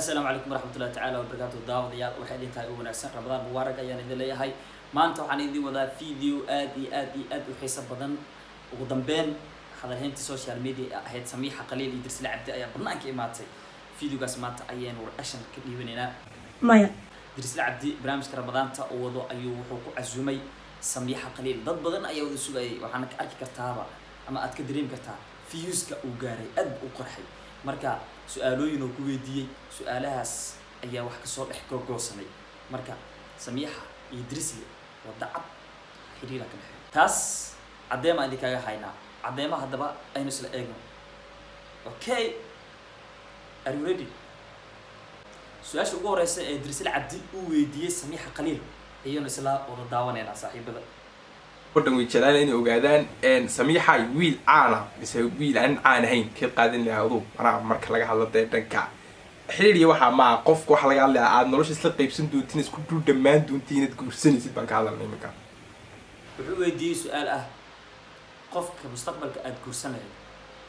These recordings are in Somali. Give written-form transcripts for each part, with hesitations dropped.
السلام عليكم ورحمة الله تعالى وبركاته داود يا waxay idin tahay ugu wanaagsan Ramadan Mubarak ayaan idin leeyahay maanta waxaan idin wadaa video aad u xiiso badan ugu dambeyn hadalhaynta social media ahayd Samiixa Qaliil iyo Dirsile Cabdi ayaa banaanka imaatay videogaas maanta ayaan reaction ka dhiibaneynaa maya Dirsile Cabdi barnaamijka Ramadaanta oo wado ayuu wuxuu ku casuumay Samiixa Qaliil dad badan ayaa wada sugayay waxaan ka arki kartaaba ama aad ka dareemi kartaa viewska uu gaaray aad u qorxay marka su'aalooyin oo ku weydiiyay su'aalahaas ayaa wax ka soo dhex googoosanay marka Samiixa iyo Dirsile wada cad xiriir ka dhaxay taas cadeema idin kaga haynaa cadeema hadaba aynu isla eegno okay are you ready su'aasha ugu horeysa ee Dirsile Cabdi uu weydiiyay Samiixa Qaliil ayuu isla wada daawaneena saaxiibada waddan way jiraan inay ogaadaan Samiixa wiil caana mise wiil aan caanahayn ka qaadan lahaado marka laga hadlo dhanka xiriir waxa ma qofku waxa laga hadlayaa aad nolosha isla qaybsan doontiin isku dul dhamaan doontiin inaad guursanaysid baan ka hadalnay imika wuxuu weydiiyay su'aal ah qofka mustaqbalka aad guursanayd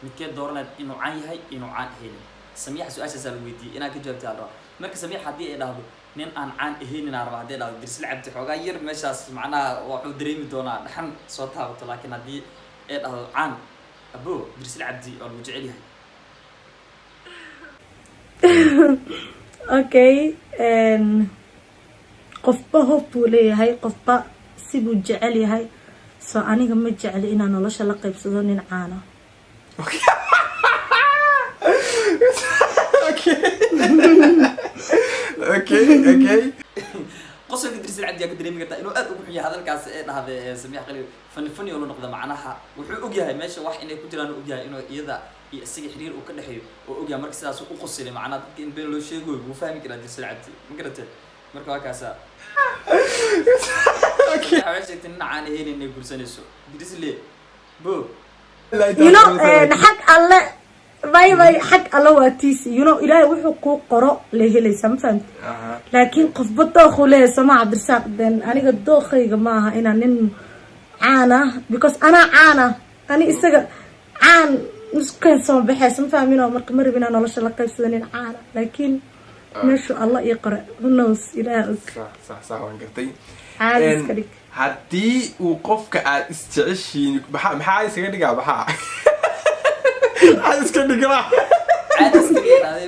midkee dooranayd inuu caan yahay inuu caan ahayn Samiixa su'aashaas la weydiiyay inaa ka jawaabtay alba marka Samiixa hadii ay dhahdo nin aan caan ahayn inaa raba hadii dhahdo Dirsile Cabdi xogaa yar meeshaas macnaha wuxuu dareemi doonaa dhaxan soo taabato laakiin hadii ay dhahdo caan abo Dirsile Cabdi oo lagu jecel yahay okay qofba hobuu leeyahay qofba siduu jecel yahay soo aniga ma jecel inaan nolosha la qaybsado nin caana okay qosolka Dirsile Cabdi ka dareemi kartaa inuu aad ugu xiyay hadalkaas ee dhahday Samiixa Qaliil fani oo la noqdo macnaha wuxuu og yahay meesha wax inay ku jiraan og yahay inuu iyada iyo isaga xiriir uu ka dhaxeeyo oo og yahay marka sidaas uu qosolay macnaha dadka in been loo sheego uu fahmi karaa Dirsile Cabdi ma garatay marka waa kaasa okay waxay sheegtay in aan ahayn inay guursanayso Dirsile bo you know xaq alle bay xaq alle waatiis you know ilaahay wuxuu ku qoro la helaysa ma fahmt laakiin qof badoo khuleysa ma cabdirsaaq den aniga dookhayga ma aha inaan nin caana because ana caana ani isaga caan iskan soo baxaysa ma fahmino marka ma rabina nolosha la qaybsado nin caana laakiin meesha Allah ii qoro who knows ilaahay sax waan gartay caadis ka dhig hadii uu qofka aad isjeceshiin maxaa isaga dhigaa maxaa iska dhigaa caadis ka dhigaa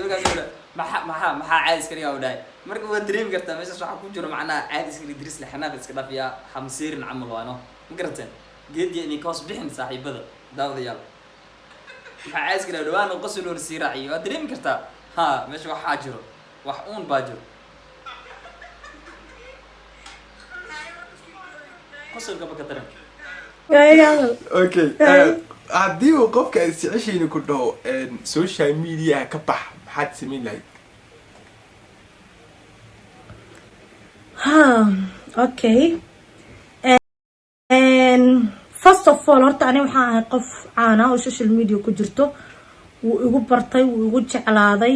maxaa caadis ka dhigaa wadaay marka waa dareemi kartaa meesha waxa ku jiro macnaha caadis ka Dirsile xanaaq iska dhafiya xamsiirin camal waano ma garateen geediya inay kaas bixin saaxiibada daawadayaal maxaa caadis ka dhigaa dhawaan qosol oo si raaciyo waa dareemi kartaa ha meesha waxa jiro wax uun baa jiro qosolka baka daran okay hadii uu qofka isjeceshiin ku dhaho social media ka bax maxaad sameyn lahayd okay first of all horta ani waxaan ahay qof caana oo social media ku jirto wuu igu bartay wuu igu jeclaaday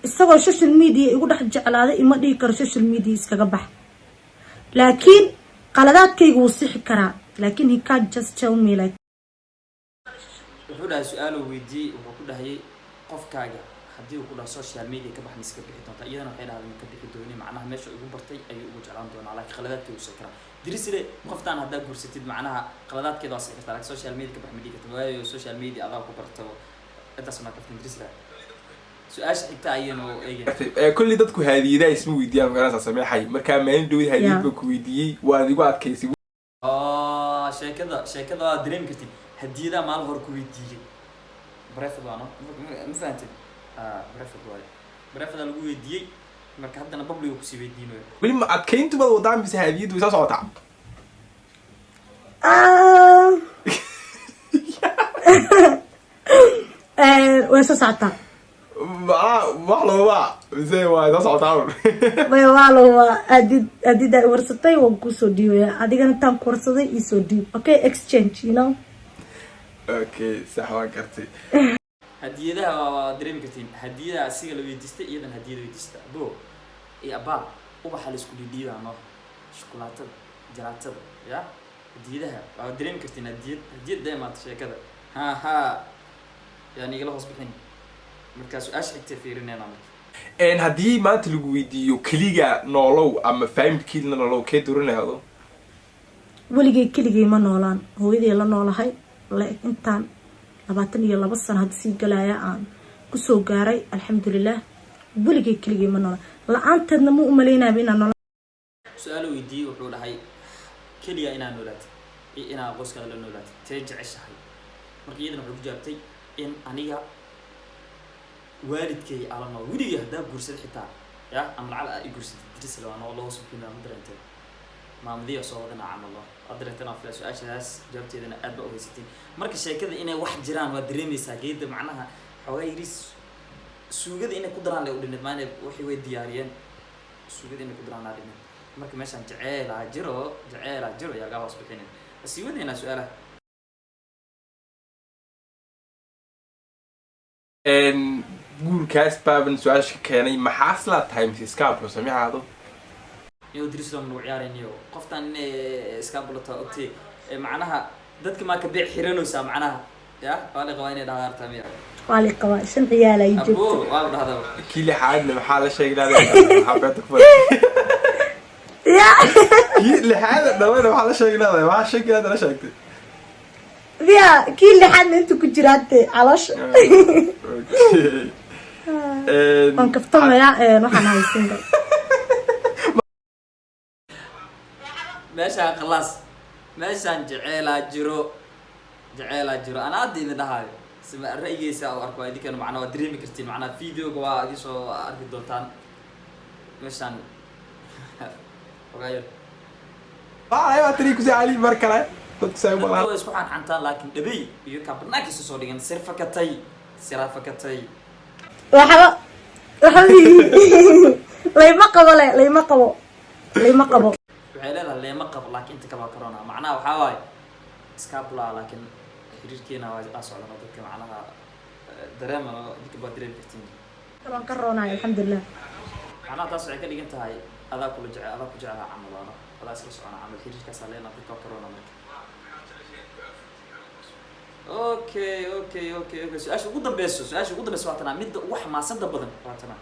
isagoo social media igu dhex jeclaaday ima dhigi karo social media iskaga bax laakiin qaladaadkaygu wuu sixi karaa laakiin he can't just tell me like wuxuu dhahay su'aal uu weydiiyay wuxuu ku dhahayay qofkaaga hadii uu ku dhaho social media ka baxnis ka bixi doonta iyadana waxay dhahdeen ka bixi doonay macnaha meesha ugu bartay ayuu ugu jeclaan doonaa laakiin qaladaadkaygu wuu sixi karaa Dirsile qoftaan hadaa guursatid macnaha qaladaadkeeda waa sixi kartaa laakiin social media ka bax ma dhigi kartaa waayo social media adaa ku barto intaas ma ka Dirsile su'aasha xigta ayaynu eegay kulli dadku haadiyada isma weydiiyaan magaranaysa Samiixay marka maalin dhow haadiyad ku weydiiyay waa adigu adkaysay sheekada waa dareemi kartid hadiyada maal hor ku weydiiyay barefad waano ma fahantin barefad lagu weydiiyay marka haddana public ku sii weydiinayo wali ma adkayntu bad wadaan bis haadiyadu way soo socotaa way soo socotaa wax looba mise waa soo socotaa way waa adida warsatay waan ku soo dhiibaya adigana tan kursaday ii soo dhiib okay exchange you know okay sax waan gartay hadiyadaha waa dareemi kartiin hadiyada asiga la weydiistay iyadan hadiyada weydiista bo ee abaa ubaxa la isku dhiidhiibaano shukulaatada jalaatada ya hadiyadaha waa dareemi kartiin hadiyad deemaad sheekada ha yani igala hoos bixin marka su-aasha xigtay fiirinayna marka haddii maanta lagu weydiiyo keliga noolow ama familkiina noolow kee duranayado weligay keligay ma noolaan hooyaday la noolahay intaan 22 sano hadda sii galaya aan kusoo gaaray alxamdulilah weligay keligay ma noolaan la-aanteedna ma umaleynaya inaan noolaan su-aal weydiiyey wuxuu dhahay keliya inaan noolaatay iyo inaan qoyskaada la noolaatay tee jeceshahay marka iyadana wuxuu ku jawaabtay in aniga waalidkay ala nool weligay haddaa guursada xitaa ya ama lacala ay guursatay dirisla waa noo loo subkiina ma dareentay maamadiya soo wadana camalo adarentana fila su-aashaas jawaabteedana aad ba u haysatiin marka sheekada inay wax jiraan waa dareemaysaa geeda macnaha xoogaa yiris suugada inay ku daraan le u dhinid maana waxay way diyaariyeen suugada inay ku daraan laa dhinid marka meeshaan jaceelaa jiro yaa gaa hoos bixinin sii wadaynaa su-aalaha guurkaas baaban su-aasha keenay maxaas laa tahay mise iskaablo samiixaado iyo dirislam lagu ciyaarayniyo qoftaan inay iskaabulata ogtay macnaha dadka maa ka beec xiranaysaa macnaha ya waa la qabaa inay dhahdaa artamiya waa la qabaa 5 ciyaal ay joogto abo waa la dhahdaa kii lixaadna maxaa la sheegnaa xabeeta ku ya kii lixaadna dhalana maxaa la sheegnaa waxaa sheegnaa la sheegtay ya kii lixaadna inta ku jiraate caloosha aan kaftamaya waxaan haysan meeshaan khalaas meeshaan jaceelaa jiro anaa hadda idin dhahaayo sima ra'yigeysa oo arko idinkan macnaa waa dareemi kartiin macnaa videoga waa idin soo arki doontaan meeshaan ogaayar waa tiri ku saali mar kale dadka say walaal way isku xanxantaan laakiin dhabay iyo ka barnaamijkiisa soo dhigan sirfakatay waxba layma qabo waxay leedahay leema qabo laakiin inta kale waa corona macnaha waxaa waaye iskaabula laakiin xiriirkeena waa socdana dadka macnaha dareemana dadka baa dareemi kartiin waan ka roonahay alxamdulilah macnaha taas waxay ka dhigan tahay adaa ku jeclaa camalaano adaa isla socona camal xiriirkaas leena dadka waa corona marka okay su-aasha ugu dambeyso waa tanaa midda ugu xamaasada badan waa tanaa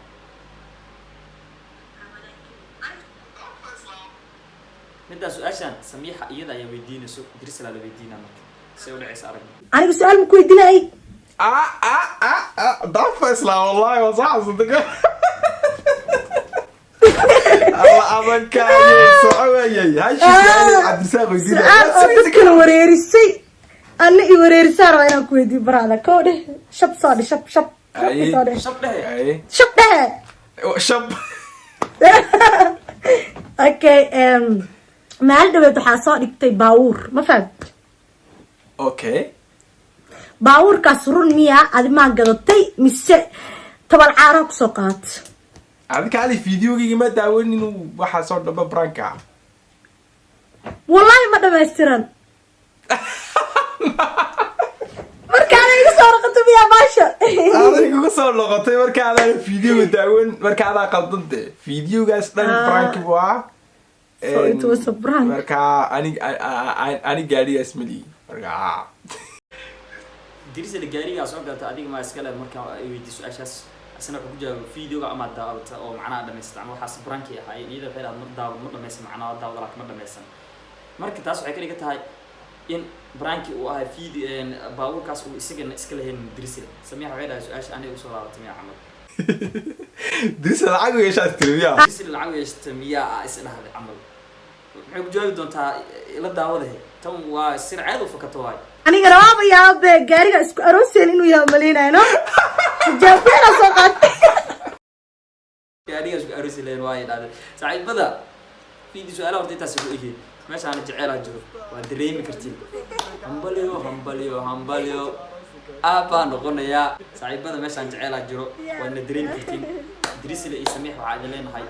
middaa su-aashaan samiixa iyada ayaa weydiinayso dirisla la weydiinaa marka say u dhacaysa arag aniga su-aal ma ku weydiinayay dafa islam wallahi waa sax صدق الله أبانك سعوي هاي شيء عبد الساق ويدينا dadkana wareerisay ana i wareerisaa rabaa inaan ku weydiiyo baraada kowdhe shab soodhe shab dhehe شب okay maalin dhaweed waxaa soo dhigtay baawuur ma fahamti اوكي baawuurkaas run miyaa adi maa gadatay mise toban caara kusoo qaatay هذيك على فيديو ما داون إنه واحد صار دبا برانكا wallahi ma dhammaystiran markaana iga soo raqato miyaa maasha هذيك صار لقطة مركا على فيديو داون مركا على قلبته فيديو جالس دان برانك بوا so it was a prank مركا أنا قاري اسمي مركا dirisla gaarigaa soo galta adiga maa iskale marka ay weydiiso su-aashaas asna wuxuu ku jawaabo videoga ama daawata oo macnaha dhamaystan ama waxaas branki ahay iyada waxay dhaad mar daawad ma dhamaysan macnaha daawada laakiin ma dhamaysan marka taas waxay ka dhigan tahay in branki uu ahay video baawurkaas uu isagana iska lahayn dirisla samiixa waxay dhahay su-aasha aniga usoo laabatay miyaa camal درس العقل إيش هتربيه dirisla lacag yeeshta miyaa is dhahday camal maxay ku jawaabi doontaa ila daawadahe tan waa sir caad u fakato waay anigana waaba yaabe gaariga isku arooseen inuu yahay maleynayno jawaabteena soo qaatay gaariga isku arosi leen waa yidhahdeen saaxiibada video su-aalaha horta intaas ugu egeen meeshaana jeceelaa jiro waa dareemi kartiin hambalyo aabaa noqonayaa saaxiibada meeshaan jeceelaa jiro waadna dareemi kartiin dirisla iyo samiix waxaa idin leenahay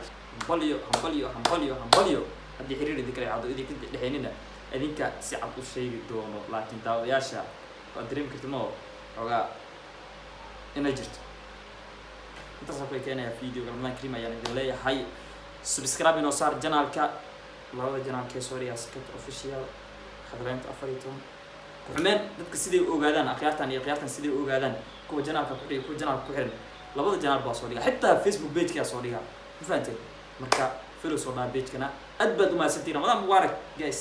hambalyo haddii xiriir idin kale cado idinka dhexeynina idinka si cad u sheegi doono laakiin daawadayaasha waad dareemi kartiin oo xoogaa inay jirto intaas waxay keenayaa videoga Ramadan Kareem ayaan idin leeyahay subscribe inoo saar channelka labada channelka Sooria Skat official khadreynta 14 kuxmeen dadka sidii u ogaadaan akhyaartan iyo akhyaartan sidii u ogaadaan kuwa janaalka ku dhiga kuwa janaalka ku xiran labada janaal baa soo dhiga xitaa Facebook page-kaa soo dhiga ma fahanteen marka follow soo dhaa page-kana aad baad u mahadsantihiin Ramadan mubaarak guys